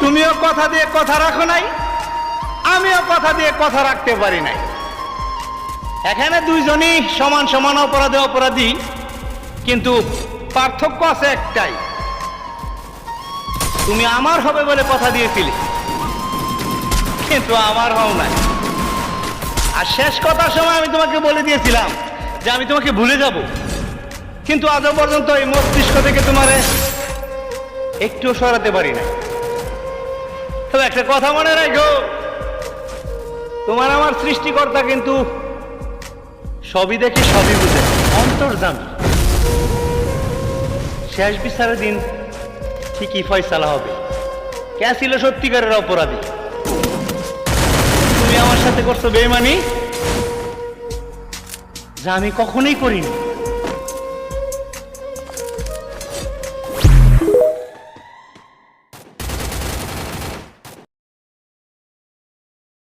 তুমিও কথা দিয়ে কথা রাখো নাই, আমিও কথা দিয়ে কথা রাখতে পারি নাই। এখানে দুইজনই সমান সমান অপরাধে অপরাধী, কিন্তু পার্থক্য আছে একটাই, তুমি আমার হবে বলে কথা দিয়েছিলে, কিন্তু আমার হও নাই। আর শেষ কথার সময় আমি তোমাকে বলে দিয়েছিলাম যে আমি তোমাকে ভুলে যাব, কিন্তু আজও পর্যন্ত এই মস্তিষ্ক থেকে তোমারে একটুও সরাতে পারি না। তবে একটা কথা মনে রাখো, তোমার আমার সৃষ্টিকর্তা কিন্তু সবই দেখে সবই বুঝে, অন্তর্যামী। শেষ বিচারের দিন ঠিকই ফয়সালা হবে কে ছিল সত্যিকারের অপরাধী। তুমি আমার সাথে করছো বেঈমানি, যা আমি কখনোই করিনি।